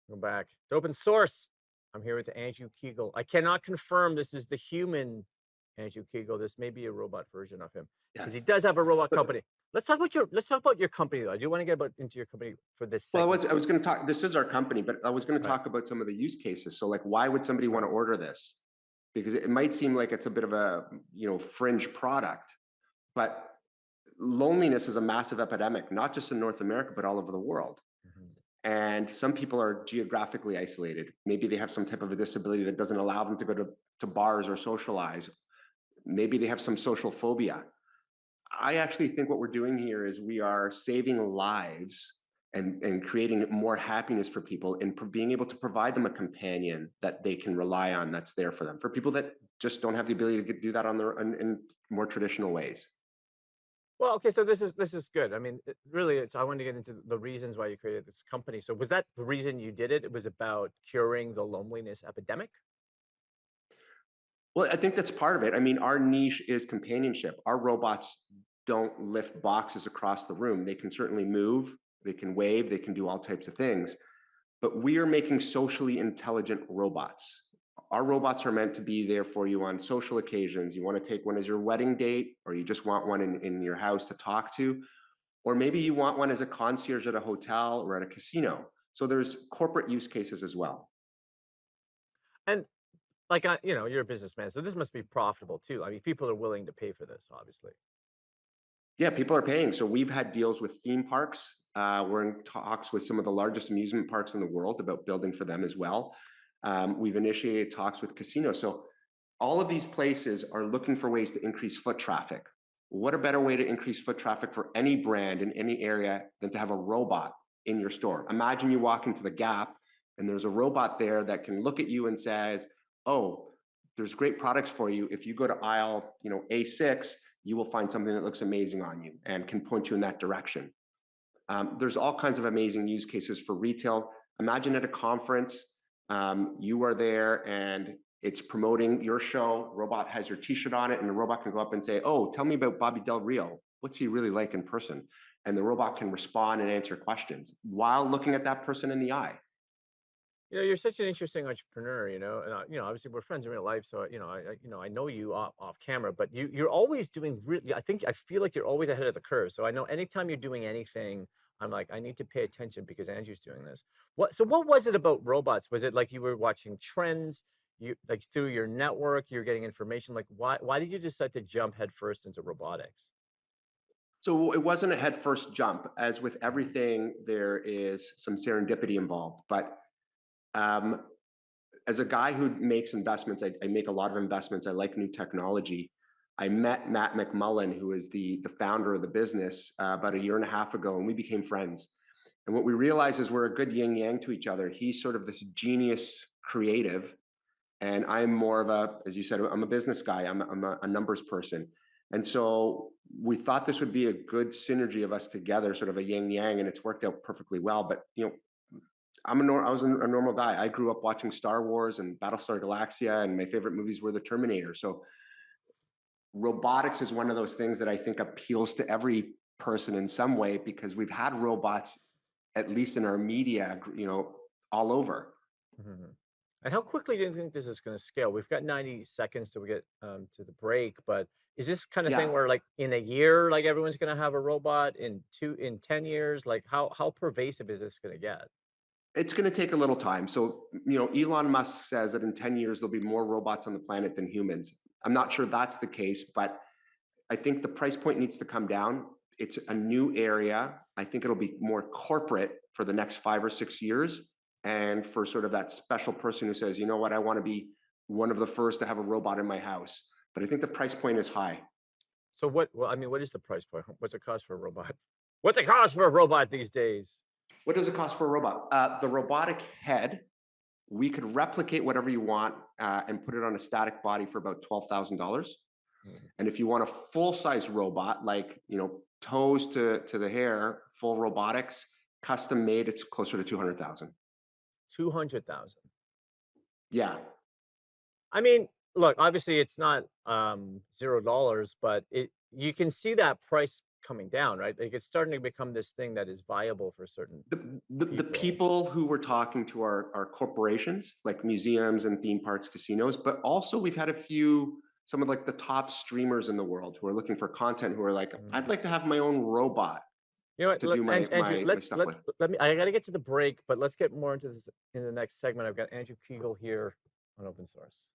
Go back. It's open source. I'm here with Andrew Kiguel. I cannot confirm this is the human Andrew Kiguel. This may be a robot version of him because he Yes. does have a robot But company. Let's talk about your company though. I do want to get about into your company for this well, segment. I was going to talk. This is our company, but I was going to Right. talk about some of the use cases. So, like, why would somebody want Right. to order this? Because it might seem like it's a bit of a fringe product, but loneliness is a massive epidemic, not just in North America, but all over the world. Mhm. And some people are geographically isolated. Maybe they have some type of a disability that doesn't allow them to go to bars or socialize. Maybe they have some social phobia. I actually think what we're doing here is we are saving lives and creating more happiness for people and being able to provide them a companion that they can rely on that's there for them. For people that just don't have the ability to do that on their in more traditional ways. Well, okay, so this is good. I mean, really, it's I wanted to get into the reasons why you created this company. So was that the reason you did it? It was about curing the loneliness epidemic? Well, I think that's part of it. I mean, our niche is companionship. Our robots don't lift boxes across the room. They can certainly move, they can wave, they can do all types of things, but we are making socially intelligent robots. Our robots are meant to be there for you on social occasions. You want to take one as your wedding date, or you just want one in your house to talk to, or maybe you want one as a concierge at a hotel or at a casino. So there's corporate use cases as well. And like, you're a businessman, so this must be profitable too. I mean, people are willing to pay for this, obviously. Yeah, people are paying. So we've had deals with theme parks. We're in talks with some of the largest amusement parks in the world about building for them as well. We've initiated talks with casinos. So all of these places are looking for ways to increase foot traffic. What a better way to increase foot traffic for any brand in any area than to have a robot in your store? Imagine you walk into the Gap and there's a robot there that can look at you and says, "Oh, there's great products for you. If you go to aisle, A6, you will find something that looks amazing on you and can point you in that direction." There's all kinds of amazing use cases for retail. Imagine at a conference, you are there and it's promoting your show. Robot has your T-shirt on it, and the robot can go up and say, "Oh, tell me about Bobby Del Rio. What's he really like in person?" And the robot can respond and answer questions while looking at that person in the eye. You're such an interesting entrepreneur, and obviously we're friends in real life, so I know you off camera, but you're always doing really. I feel like you're always ahead of the curve. So I know anytime you're doing anything, I'm like, I need to pay attention because Andrew's doing this. What was it about robots? Was it like you were watching trends? You like through your network, you're getting information. Like why did you decide to jump headfirst into robotics? So it wasn't a head first jump. As with everything, there is some serendipity involved. But um, as a guy who makes investments, I make a lot of investments. I like new technology. I met Matt McMullen, who is the founder of the business, about a year and a half ago, and we became friends. And what we realized is we're a good yin yang to each other. He's sort of this genius creative, and I'm more of a, as you said, I'm a business guy. I'm a numbers person, and so we thought this would be a good synergy of us together, sort of a yin yang, and it's worked out perfectly well. But I was a normal guy. I grew up watching Star Wars and Battlestar Galactica, and my favorite movies were the Terminator. So robotics is one of those things that I think appeals to every person in some way because we've had robots, at least in our media, all over. Mhm. And how quickly do you think this is going to scale? We've got 90 seconds till we get to the break, but is this kind of thing Yeah, where like in a year, like everyone's going to have a robot in 10 years? Like how pervasive is this going to get? it's going to take a little time. So, Elon Musk says that in 10 years, there'll be more robots on the planet than humans. I'm not sure that's the case, but I think the price point needs to come down. It's a new area. I think it'll be more corporate for the next 5 or 6 years. And for sort of that special person who says, you know what, I want to be one of the first to have a robot in my house. But I think the price point is high. So well, I mean, what is the price point? What's it cost for a robot? What's it cost for a robot these days? What does it cost for a robot? The robotic head, we could replicate whatever you want and put it on a static body for about $12,000. Mm, And if you want a full size robot, like, toes to the hair, full robotics, custom made, it's closer to 200,000. 200,000. Yeah. I mean, look, obviously it's not $0, but you can see that price coming down, right? Like it's starting to become this thing that is viable for certain The people. people who we're talking to are corporations like museums and theme parks, casinos, but also we've had a few, some of like the top streamers in the world who are looking for content, who are like, I'd Mm. like to have my own robot You know what? to do Andrew, my stuff with. let me. I got to get to the break, but let's get more into this in the next segment. I've got Andrew Kiguel here on open source.